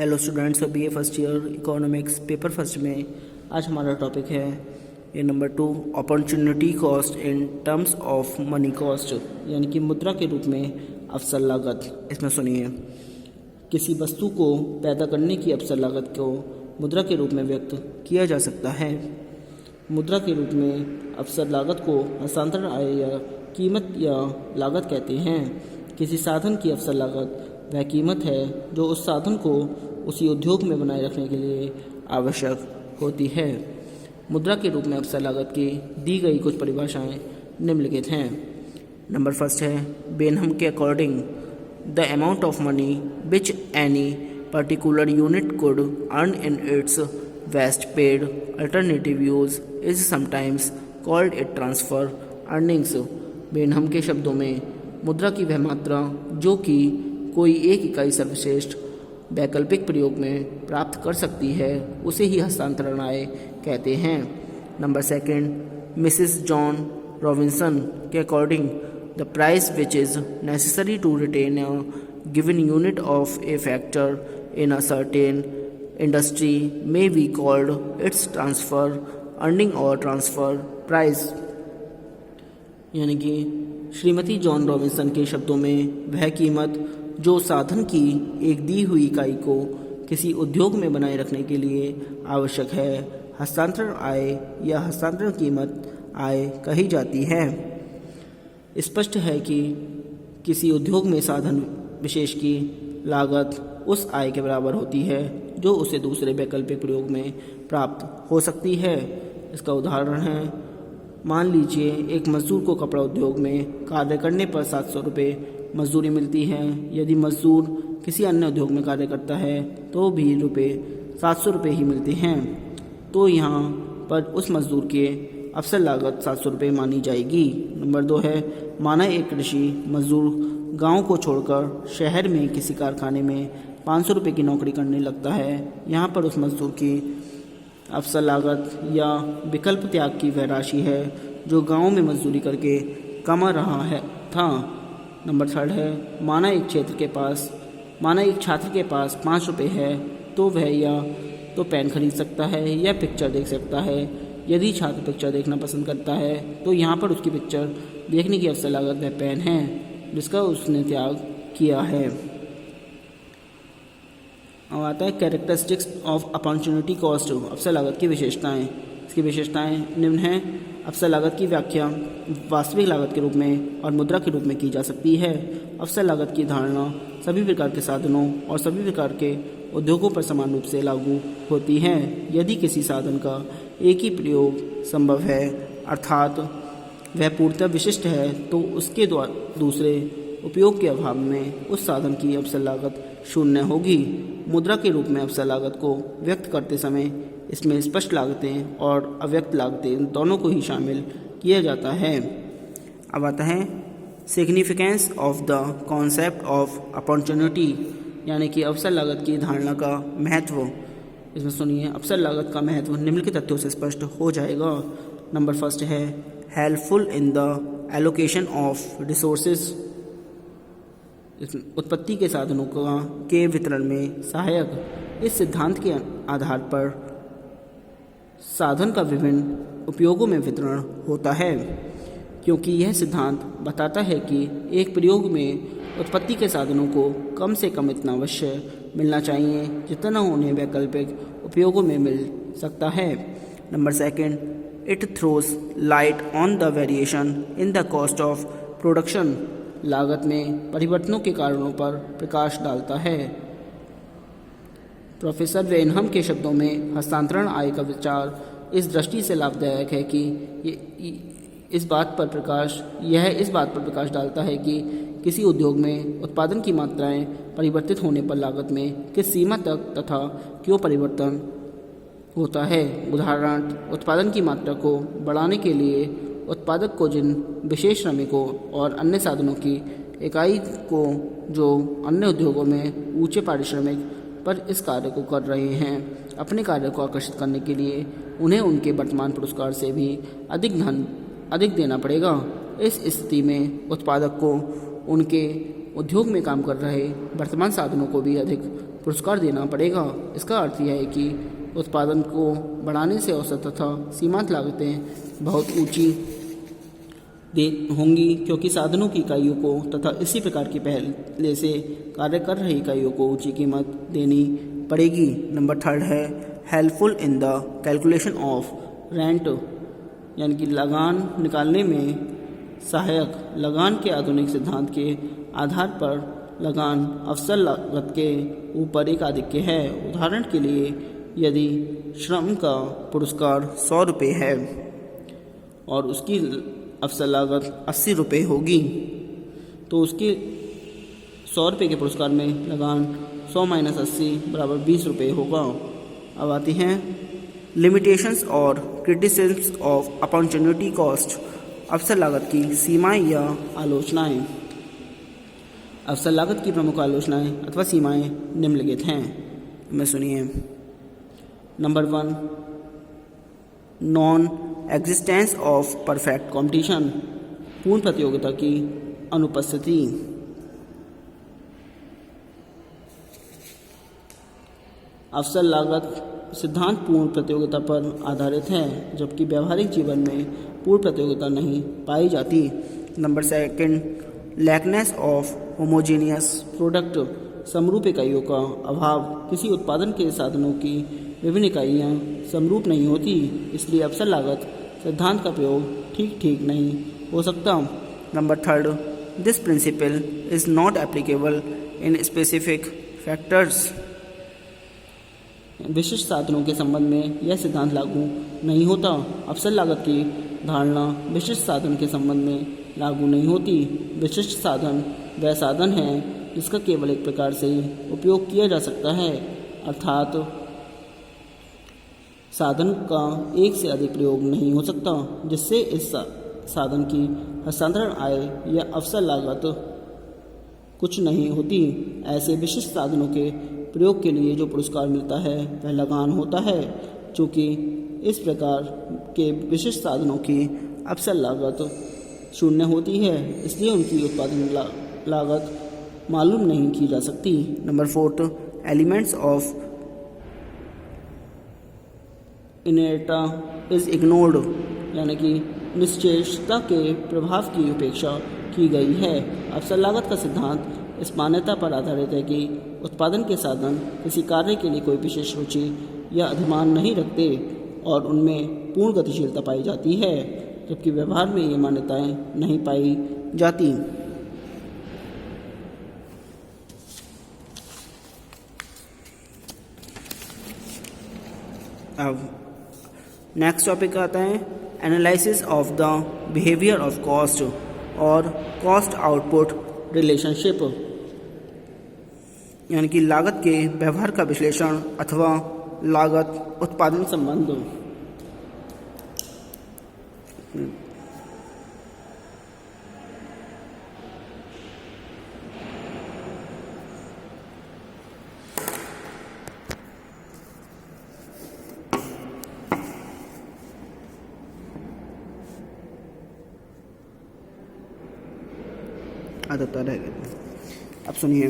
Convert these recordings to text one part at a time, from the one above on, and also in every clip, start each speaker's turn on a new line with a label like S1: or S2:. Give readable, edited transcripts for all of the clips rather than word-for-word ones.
S1: Hello students, B A first year economics paper first में आज हमारा टॉपिक है ये number 2 opportunity cost in terms of money cost, यानी कि मुद्रा के रूप में अवसर लागत। इसमें सुनिए, किसी वस्तु को पैदा करने की अवसर लागत को मुद्रा के रूप में व्यक्त किया जा सकता है। मुद्रा के रूप में अवसर लागत को हस्तांतरण आय या कीमत या लागत कहते हैं। किसी साधन की अवसर लागत वह कीमत है जो उस साधन को उसी उद्योग में बनाए रखने के लिए आवश्यक होती है। मुद्रा के रूप में अवसर लागत की दी गई कुछ परिभाषाएं निम्नलिखित हैं। नंबर फर्स्ट है, बेनहम के according the amount of money which any particular unit could earn in its best paid alternative use is sometimes called it transfer earnings. Benham के शब्दों में मुद्रा की वह मात्रा जो कि कोई एक इकाई सर्वश्रेष्ठ वैकल्पिक प्रयोग में प्राप्त कर सकती है उसे ही हस्तांतरण आय कहते हैं। Number second, Mrs John Robinson के according the price which is necessary to retain a given unit of a factor in a certain industry may be called its transfer earning और ट्रांसफर प्राइस। यानी कि Shrimati John Robinson के शब्दों में वह कीमत जो साधन की एक दी हुई इकाई को किसी उद्योग में बनाए रखने के लिए आवश्यक है, हस्तांतरण आय या हस्तांतरण कीमत आय कही जाती है। स्पष्ट है कि किसी उद्योग में साधन विशेष की लागत उस आय के बराबर होती है जो उसे दूसरे वैकल्पिक प्रयोग में प्राप्त हो सकती है। इसका उदाहरण है, मान लीजिए एक मजदूर को कपड़ा उद्योग में कार्य करने पर 700 रुपये मजदूरी मिलती है। यदि मजदूर किसी अन्य उद्योग में कार्य करता है तो भी 700 रुपये ही मिलते हैं, तो यहाँ पर उस मजदूर के अवसर लागत 700 रुपये मानी जाएगी। नंबर 2 है, माना एक कृषि मजदूर गांव को छोड़कर शहर में किसी कारखाने में 500 रुपये की नौकरी करने लगता है। यहाँ पर उस मजदूर की अवसर लागत या विकल्प त्याग की वह राशि है जो गांव में मजदूरी करके कमा रहा है था। नंबर 3 है, माना एक छात्र के पास 5 रुपये है तो वह या तो पेन खरीद सकता है या पिक्चर देख सकता है। यदि छात्र पिक्चर देखना पसंद करता है तो यहाँ पर उसकी पिक्चर देखने की अवसर लागत वह पेन है जिसका उसने त्याग किया है। अब आता है कैरेक्टरिस्टिक्स ऑफ अपॉर्चुनिटी कॉस्ट, अवसर लागत की विशेषताएं। इसकी विशेषताएं निम्न हैं। अवसर लागत की व्याख्या वास्तविक लागत के रूप में और मुद्रा के रूप में की जा सकती है। अवसर लागत की धारणा सभी प्रकार के साधनों और सभी प्रकार के उद्योगों पर समान रूप से लागू होती है। यदि किसी साधन का एक ही प्रयोग संभव है, अर्थात वह पूर्णतः विशिष्ट है, तो उसके दूसरे उपयोग के अभाव में उस साधन की अवसर लागत शून्य होगी। मुद्रा के रूप में अवसर लागत को व्यक्त करते समय इसमें स्पष्ट लागतें और अव्यक्त लागतें दोनों को ही शामिल किया जाता है। अब आता है significance of the concept of opportunity, यानी कि अवसर लागत की धारणा का महत्व। इसमें सुनिए, अवसर लागत का महत्व निम्नलिखित तथ्यों से स्पष्ट हो जाएगा। नंबर फर्स्ट है, helpful in the allocation of resources, उत्पत्ति के साधनों के वितरण में सहायक। इस सिद्धांत के आधार पर साधन का विभिन्न उपयोगों में वितरण होता है, क्योंकि यह सिद्धांत बताता है कि एक प्रयोग में उत्पत्ति के साधनों को कम से कम इतना अवश्य मिलना चाहिए जितना उन्हें वैकल्पिक उपयोगों में मिल सकता है। Number second, it throws light on the variation in the cost of production, लागत में परिवर्तनों के कारणों पर प्रकाश डालता है। प्रोफेसर वेनहम के शब्दों में हस्तांतरण आय का विचार इस दृष्टि से लाभदायक है कि यह इस बात पर प्रकाश डालता है कि किसी उद्योग में उत्पादन की मात्राएं परिवर्तित होने पर लागत में किस सीमा तक तथा क्यों परिवर्तन होता है। उदाहरण, उत्पादन की मात्रा को बढ़ाने के लिए उत्पादक को जिन विशेष श्रमिकों और अन्य साधनों की इकाई को जो अन्य उद्योगों में ऊंचे पारिश्रमिक पर इस कार्य को कर रहे हैं, अपने कार्य को आकर्षित करने के लिए उन्हें उनके वर्तमान पुरस्कार से भी अधिक देना पड़ेगा। इस स्थिति में उत्पादक को उनके उद्योग में काम कर रहे वर्तमान साधनों को भी अधिक पुरस्कार देना पड़ेगा। इसका अर्थ यह है कि उत्पादन को बढ़ाने से औसत तथा सीमांत लागतें बहुत ऊंची होंगी, क्योंकि साधनों की इकाइयों को तथा इसी प्रकार की पहले से कार्य कर रही इकाइयों को ऊंची कीमत देनी पड़ेगी। नंबर 3 है helpful in the calculation of rent, यानी कि लगान निकालने में सहायक। लगान के आधुनिक सिद्धांत के आधार पर लगान अवसर लागत के ऊपर एक आधिक्य है। उदाहरण के लिए, यदि श्रम का पुरस्कार 100 रुपये है और उसकी अवसर लागत 80 रुपये होगी, तो उसके 100 रुपये के पुरस्कार में लगान 100 - 80 = 20 रुपये होगा। अब आती हैं लिमिटेशंस और क्रिटिसिज्म्स ऑफ अपॉर्चुनिटी कॉस्ट, अवसर लागत की सीमाएं या आलोचनाएं। अवसर लागत की प्रमुख आलोचनाएं अथवा सीमाएं निम्नलिखित हैं, मैं सुनिए। Number 1, non existence of perfect competition, पूर्ण प्रतियोगिता की अनुपस्थिति। अवसर लागत सिद्धांत पूर्ण प्रतियोगिता पर आधारित है, जबकि व्यवहारिक जीवन में पूर्ण प्रतियोगिता नहीं पाई जाती। नंबर 2, लैकनेस ऑफ होमोजीनियस प्रोडक्ट, समरूप इकाइयों का अभाव। किसी उत्पादन के साधनों की विभिन्न इकाइयाँ समरूप नहीं होती, इसलिए अवसर लागत सिद्धांत का प्रयोग ठीक नहीं हो सकता। Number 3, this principle is not applicable in specific factors, विशिष्ट साधनों के संबंध में यह सिद्धांत लागू नहीं होता। अवसर लागत की धारणा विशिष्ट साधन के संबंध में लागू नहीं होती। विशिष्ट साधन वह साधन है जिसका केवल एक प्रकार से ही उपयोग किया जा सकता है, अर्थात साधन का एक से अधिक प्रयोग नहीं हो सकता, जिससे इस साधन की हस्तांतरण आय या अवसर लागत कुछ नहीं होती। ऐसे विशिष्ट साधनों के प्रयोग के लिए जो पुरस्कार मिलता है वह लगान होता है। चूँकि इस प्रकार के विशिष्ट साधनों की अवसर लागत 0 होती है, इसलिए उनकी उत्पादन लागत मालूम नहीं की जा सकती। Number 4, elements of inertia is ignored, यानी कि निश्चेषता के प्रभाव की उपेक्षा की गई है। अवसर लागत का सिद्धांत इस मान्यता पर आधारित है कि उत्पादन के साधन किसी कार्य के लिए कोई विशेष रुचि या अधिमान नहीं रखते और उनमें पूर्ण गतिशीलता पाई जाती है, जबकि व्यवहार में ये मान्यताएं नहीं पाई जाती। अब नेक्स्ट टॉपिक आता है analysis of the behaviour of cost और कॉस्ट आउटपुट रिलेशनशिप, यानी कि लागत के व्यवहार का विश्लेषण अथवा लागत उत्पादन संबंध। आदत रह गई। अब सुनिए,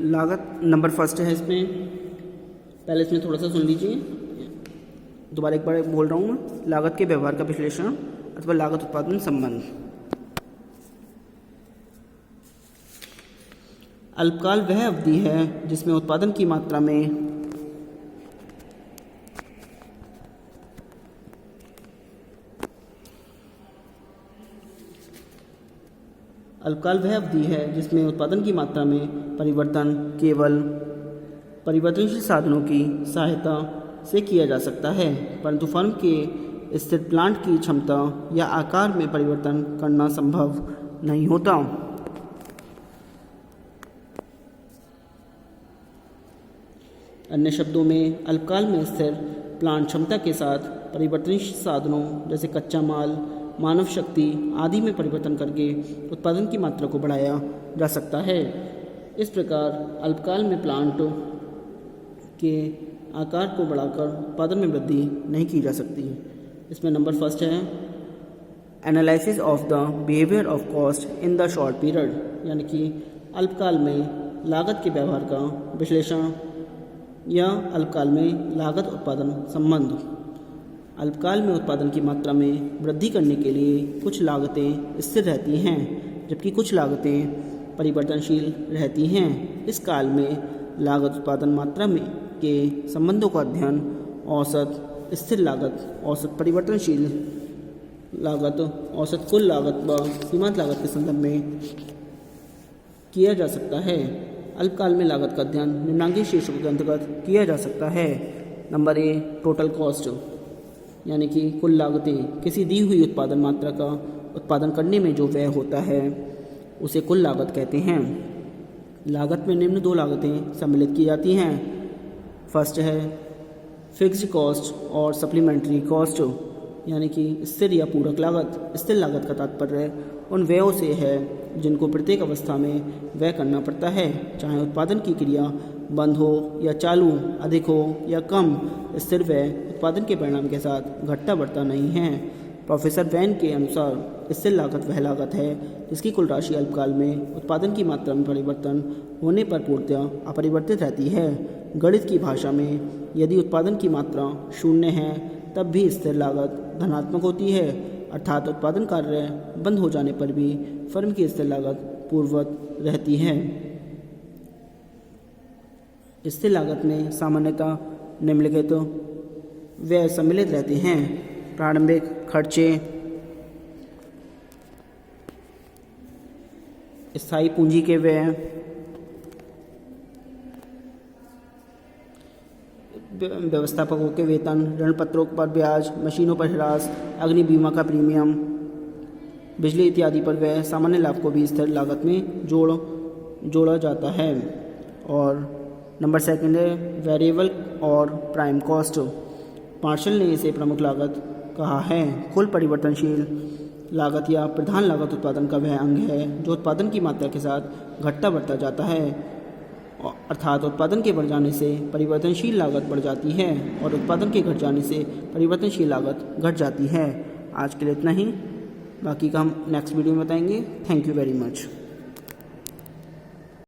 S1: लागत नंबर 1 है इसमें, पहले इसमें थोड़ा सा सुन लीजिए, दोबारा एक बार बोल रहा हूँ मैं। लागत के व्यवहार का विश्लेषण अथवा लागत उत्पादन संबंध। अल्पकाल वह अवधि है जिसमें उत्पादन की मात्रा में उत्पादन की मात्रा में परिवर्तन केवल परिवर्तनशील साधनों की सहायता से किया जा सकता है, परंतु फर्म के स्थिर प्लांट की क्षमता या आकार में परिवर्तन करना संभव नहीं होता। अन्य शब्दों में, अल्पकाल में स्थिर प्लांट क्षमता के साथ परिवर्तनशील साधनों जैसे कच्चा माल, मानव शक्ति आदि में परिवर्तन करके उत्पादन की मात्रा को बढ़ाया जा सकता है। इस प्रकार अल्पकाल में प्लांट के आकार को बढ़ाकर उत्पादन में वृद्धि नहीं की जा सकती। इसमें नंबर 1 है analysis of the behaviour of cost in the short period, यानी कि अल्पकाल में लागत के व्यवहार का विश्लेषण या अल्पकाल में लागत उत्पादन संबंध। अल्पकाल में उत्पादन की मात्रा में वृद्धि करने के लिए कुछ लागतें स्थिर रहती हैं, जबकि कुछ लागतें परिवर्तनशील रहती हैं। इस काल में लागत उत्पादन मात्रा में के संबंधों का अध्ययन औसत स्थिर लागत, औसत परिवर्तनशील लागत, औसत कुल लागत व सीमांत लागत के संदर्भ में किया जा सकता है। अल्पकाल में लागत का अध्ययन निम्नलिखित शीर्षकों के अंतर्गत किया जा सकता है। नंबर ए, टोटल कॉस्ट, यानी कि कुल लागतें। किसी दी हुई उत्पादन मात्रा का उत्पादन करने में जो व्यय होता है उसे कुल लागत कहते हैं। लागत में निम्न दो लागतें सम्मिलित की जाती हैं। फर्स्ट है फिक्स्ड कॉस्ट और सप्लीमेंट्री कॉस्ट, यानी कि स्थिर या पूरक लागत। स्थिर लागत का तात्पर्य उन व्ययों से है जिनको प्रत्येक अवस्था में व्यय करना पड़ता है, चाहे उत्पादन की क्रिया बंद हो या चालू, अधिक हो या कम। स्थिर व्यय उत्पादन के परिणाम के साथ घटता बढ़ता नहीं है। प्रोफेसर वैन के अनुसार स्थिर लागत वह लागत है जिसकी कुल राशि अल्पकाल में उत्पादन की मात्रा में परिवर्तन होने पर पूर्णतः अपरिवर्तित रहती है। गणित की भाषा में यदि उत्पादन की मात्रा शून्य है तब भी स्थिर लागत धनात्मक होती है, अर्थात उत्पादन कार्य बंद हो जाने पर भी फर्म की स्थिर लागत पूर्ववत रहती है। स्थिर लागत में सामान्यतः निम्नलिखित व्यय सम्मिलित रहते हैं। प्रारंभिक खर्चे, स्थायी पूंजी के व्यय, व्यवस्थापकों के वेतन, ऋण पत्रों पर ब्याज, मशीनों पर ह्रास, अग्नि बीमा का प्रीमियम, बिजली इत्यादि पर व्यय। सामान्य लाभ को भी स्थिर लागत में जोड़ा जाता है। और नंबर सेकंड है वेरिएबल और प्राइम कॉस्ट। मार्शल ने इसे प्रमुख लागत कहा है। कुल परिवर्तनशील लागत या प्रधान लागत उत्पादन का वह अंग है जो उत्पादन की मात्रा के साथ घटता बढ़ता जाता है, अर्थात उत्पादन के बढ़ जाने से परिवर्तनशील लागत बढ़ जाती है और उत्पादन के घट जाने से परिवर्तनशील लागत घट जाती है। आज के लिए इतना ही, बाकी का हम नेक्स्ट वीडियो में बताएंगे। Thank you very much.